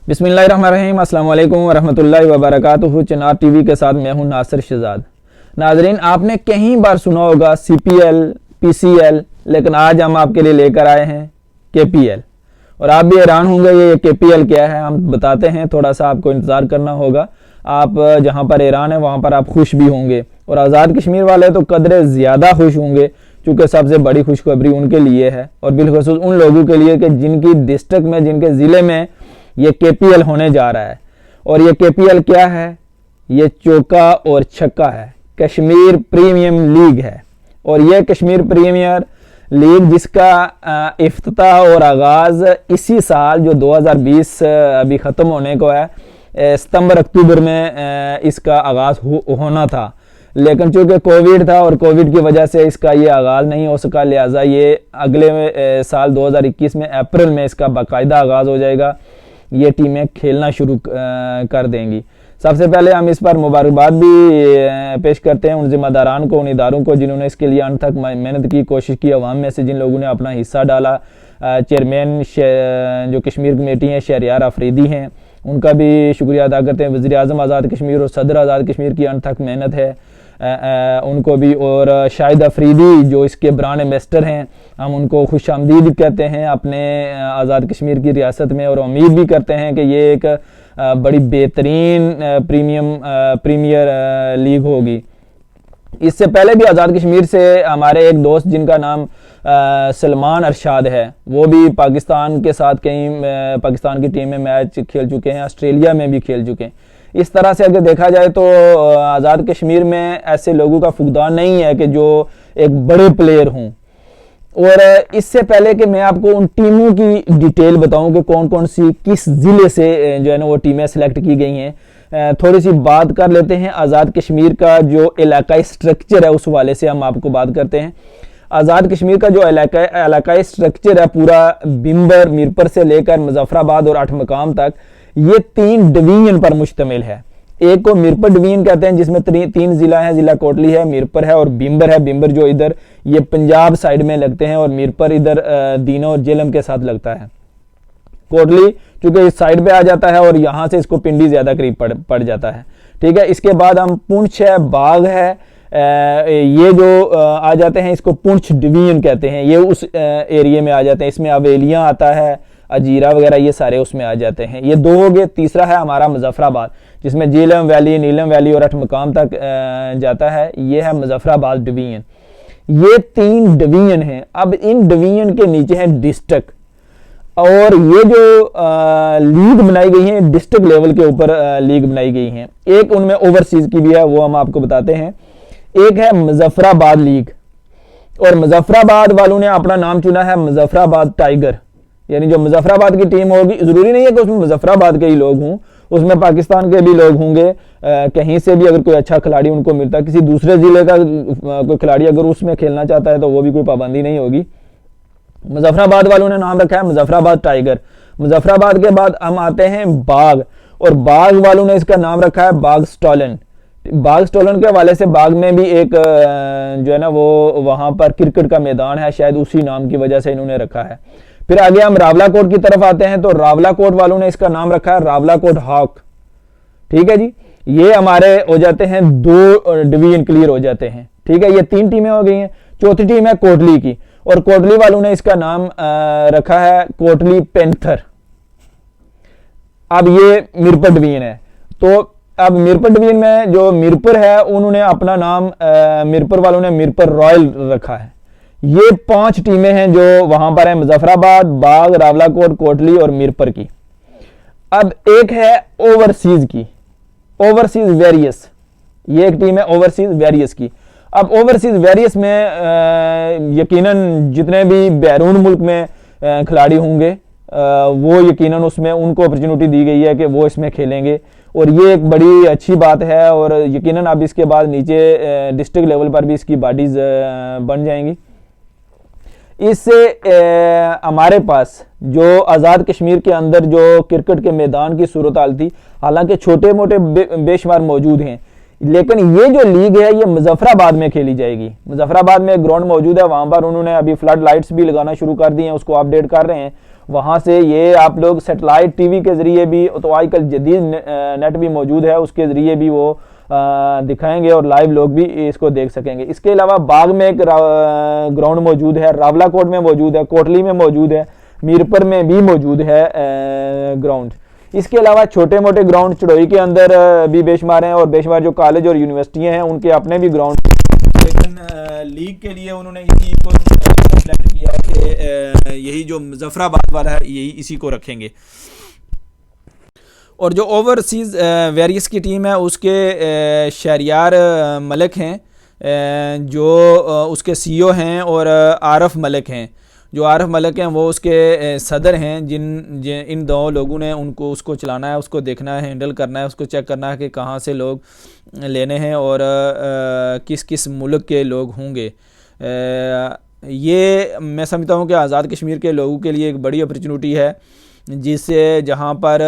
बिस्मिल्लाहिर्रहमानिर्रहीम, अस्सलाम वालेकुम वरहमतुल्लाहि वबरकातुहू। चिनार टीवी के साथ मैं हूं नासिर शहजाद। नाजरीन, आपने कई बार सुना होगा CPL, PCL, लेकिन आज हम आपके लिए लेकर आए हैं KPL। और आप भी हैरान होंगे ये KPL क्या है, हम बताते हैं। थोड़ा सा आपको इंतज़ार करना होगा। आप जहां पर हैरान है वहां पर आप खुश भी होंगे, और आज़ाद कश्मीर वाले तो कदरे ज़्यादा खुश होंगे, क्योंकि सबसे बड़ी खुशखबरी उनके लिए है, और बिलखुसूस उन लोगों के लिए कि जिनकी डिस्ट्रिक्ट में, जिनके ज़िले में ये KPL होने जा रहा है। और ये KPL क्या है? ये चौका और छक्का है, कश्मीर प्रीमियम लीग है। और ये कश्मीर प्रीमियर लीग जिसका इफ्तिताह और आगाज़ इसी साल जो 2020 अभी ख़त्म होने को है, सितंबर अक्टूबर में इसका आगाज़ होना था, लेकिन चूँकि कोविड था और कोविड की वजह से इसका ये आगाज़ नहीं हो सका, लिहाजा ये अगले साल 2021 में अप्रैल में इसका बाकायदा आगाज़ हो जाएगा। ये टीमें खेलना शुरू कर देंगी। सबसे पहले हम इस पर मुबारकबाद भी पेश करते हैं उन जिम्मेदारान को, उन इदारों को जिन्होंने इसके लिए अंत तक मेहनत की, कोशिश की। अवाम में से जिन लोगों ने अपना हिस्सा डाला, चेयरमैन जो कश्मीर कमेटी है शहरियार अफरीदी हैं, उनका भी शुक्रिया अदा करते हैं। वज़ीर आज़म आज़ाद कश्मीर और सदर आज़ाद कश्मीर की अंत तक मेहनत है, उनको भी। और शाहिद अफरीदी जो इसके ब्रांड एम्बेसडर हैं, हम उनको खुश आमदीद कहते हैं अपने आज़ाद कश्मीर की रियासत में, और उम्मीद भी करते हैं कि ये एक बड़ी बेहतरीन प्रीमियर लीग होगी। इससे पहले भी आज़ाद कश्मीर से हमारे एक दोस्त जिनका नाम सलमान अरशाद है, वो भी पाकिस्तान के साथ कई पाकिस्तान की टीम में मैच खेल चुके हैं, ऑस्ट्रेलिया में भी खेल चुके हैं। इस तरह से अगर देखा जाए तो आज़ाद कश्मीर में ऐसे लोगों का फुकदान नहीं है कि जो एक बड़े प्लेयर हों। और इससे पहले कि मैं आपको उन टीमों की डिटेल बताऊं कि कौन कौन सी किस ज़िले से जो है ना वो टीमें सेलेक्ट की गई हैं, थोड़ी सी बात कर लेते हैं आज़ाद कश्मीर का जो इलाकाई स्ट्रक्चर है, उस वाले से हम आपको बात करते हैं। आज़ाद कश्मीर का जो इलाकाई स्ट्रक्चर है पूरा बिम्बर, मीरपुर से लेकर मुजफ्फराबाद और 8 मकाम तक, ये 3 डिवीजन पर मुश्तमिल है। एक को मीरपुर डिवीजन कहते हैं, जिसमें 3 जिला हैं, जिला कोटली है, मीरपुर है और बिम्बर है। बिम्बर जो इधर ये पंजाब साइड में लगते हैं, और मीरपुर इधर दीना और जेलम के साथ लगता है। कोटली चूंकि इस साइड पे आ जाता है और यहाँ से इसको पिंडी ज्यादा करीब पड़ जाता है। ठीक है, इसके बाद हम पुंछ है, बाग है, ये जो आ जाते हैं इसको पुंछ डिवीजन कहते हैं, ये उस एरिया में आ जाते हैं। इसमें अवेलियाँ आता है, अजीरा वगैरह, ये सारे उसमें आ जाते हैं। ये 2 हो गए। तीसरा है हमारा मुजफ्फराबाद, जिसमें झीलम वैली, नीलम वैली और 8 मकाम तक जाता है। ये है मुजफ्फराबाद डिवीजन। ये 3 डिवीजन हैं। अब इन डिवीजन के नीचे है डिस्ट्रिक्ट, और ये जो लीग बनाई गई है डिस्ट्रिक्ट लेवल के ऊपर लीग बनाई गई है। एक उनमें ओवरसीज की भी है, वो हम आपको बताते हैं। एक है मुजफ्फराबाद लीग, और मुजफ्फराबाद वालों ने अपना नाम चुना है मुजफ्फराबाद टाइगर, यानी जो मुजफ्फराबाद की टीम होगी, जरूरी नहीं है कि उसमें मुजफ्फराबाद के ही लोग हों, उसमें पाकिस्तान के भी लोग होंगे। कहीं से भी अगर कोई अच्छा खिलाड़ी उनको मिलता है, किसी दूसरे जिले का कोई खिलाड़ी अगर उसमें खेलना चाहता है तो वो भी कोई पाबंदी नहीं होगी। मुजफ्फराबाद वालों ने नाम रखा है मुजफ्फराबाद टाइगर। मुजफ्फराबाद के बाद हम आते हैं बाग, और बाग वालों ने इसका नाम रखा है बाग स्टॉलन। बाग स्टॉलन के हवाले से बाग में भी एक जो है ना वो वहां पर क्रिकेट का मैदान है, शायद उसी नाम की वजह से इन्होंने रखा है। फिर आगे हम रावलाकोट की तरफ आते हैं, तो रावलाकोट वालों ने इसका नाम रखा है रावलाकोट हॉक। ठीक है जी, ये हमारे हो जाते हैं 2 डिवीजन क्लियर हो जाते हैं। ठीक है, ये 3 टीमें हो गई हैं। चौथी टीम है कोटली की, और कोटली वालों ने इसका नाम रखा है कोटली पैंथर। अब ये मीरपुर डिवीजन है, तो अब मीरपुर डिवीजन में जो मीरपुर है उन्होंने अपना नाम मीरपुर वालों ने मीरपुर रॉयल रखा है। ये 5 टीमें हैं जो वहां पर है, मुजफ्फराबाद, बाग, रावलाकोट, कोटली और मीरपुर की। अब एक है ओवरसीज की, ओवरसीज वेरियस, ये एक टीम है ओवरसीज वेरियस की। अब ओवरसीज वेरियस में यकीनन जितने भी बैरून मुल्क में खिलाड़ी होंगे वो यकीनन उसमें उनको अपॉर्चुनिटी दी गई है कि वो इसमें खेलेंगे, और ये एक बड़ी अच्छी बात है। और यकीनन अब इसके बाद नीचे डिस्ट्रिक्ट लेवल पर भी इसकी बॉडीज बन जाएंगी। इससे हमारे पास जो आज़ाद कश्मीर के अंदर जो क्रिकेट के मैदान की सूरत हाल थी, हालांकि छोटे मोटे बेशुमार मौजूद हैं, लेकिन ये जो लीग है ये मुजफ्फराबाद में खेली जाएगी। मुजफ्फराबाद में एक ग्राउंड मौजूद है, वहां पर उन्होंने अभी फ्लड लाइट्स भी लगाना शुरू कर दी हैं, उसको अपडेट कर रहे हैं। वहाँ से ये आप लोग सेटेलाइट टीवी के ज़रिए भी, तो आजकल जदीद नेट भी मौजूद है, उसके ज़रिए भी वो दिखाएंगे और लाइव लोग भी इसको देख सकेंगे। इसके अलावा बाग में एक ग्राउंड मौजूद है, रावलाकोट में मौजूद है, कोटली में मौजूद है, मीरपुर में भी मौजूद है ग्राउंड। इसके अलावा छोटे मोटे ग्राउंड चढ़ोई के अंदर भी बेशुमार हैं और बेशुमार जो कॉलेज और यूनिवर्सिटियाँ हैं उनके अपने भी ग्राउंड, लेकिन लीग के लिए उन्होंने इसी को सेलेक्ट किया कि यही जो मुजफ्फराबाद वाला है यही इसी को रखेंगे। और जो ओवरसीज़ वेरियस की टीम है उसके शहरियार मलिक हैं जो उसके सीईओ हैं, और आरफ मलिक हैं। जो आरफ मलिक हैं वो उसके सदर हैं, जिन इन दो लोगों ने उसको चलाना है, उसको देखना है, हैंडल करना है, उसको चेक करना है कि कहाँ से लोग लेने हैं और किस किस मुल्क के लोग होंगे। ये मैं समझता हूँ कि आज़ाद कश्मीर के लोगों के लिए एक बड़ी अपॉर्चुनिटी है, जिससे जहाँ पर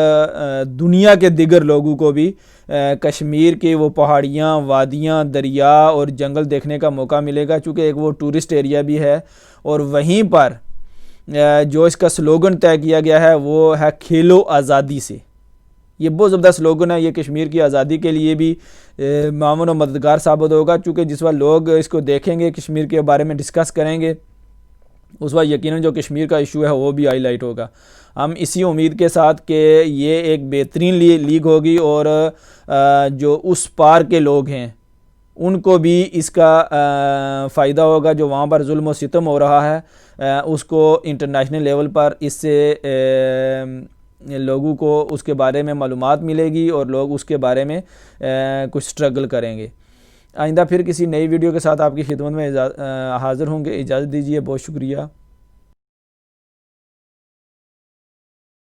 दुनिया के दिगर लोगों को भी कश्मीर की वो पहाड़ियाँ, वादियाँ, दरिया और जंगल देखने का मौका मिलेगा, चूँकि एक वो टूरिस्ट एरिया भी है। और वहीं पर जो इसका स्लोगन तय किया गया है वो है खेलो आज़ादी से। ये बहुत ज़बरदस्त स्लोगन है, ये कश्मीर की आज़ादी के लिए भी मामून और मददगार साबित होगा, चूँकि जिस वक्त लोग इसको देखेंगे, कश्मीर के बारे में डिस्कस करेंगे, उस वक्त यकीनन जो कश्मीर का इशू है वो भी हाईलाइट होगा। हम इसी उम्मीद के साथ कि ये एक बेहतरीन लीग होगी और जो उस पार के लोग हैं उनको भी इसका फ़ायदा होगा। जो वहाँ पर जुल्म और सितम हो रहा है उसको इंटरनेशनल लेवल पर इससे लोगों को उसके बारे में मालूमात मिलेगी और लोग उसके बारे में कुछ स्ट्रगल करेंगे। आइंदा फिर किसी नई वीडियो के साथ आपकी खिदमत में हाज़िर होंगे। इजाज़त दीजिए, बहुत शुक्रिया।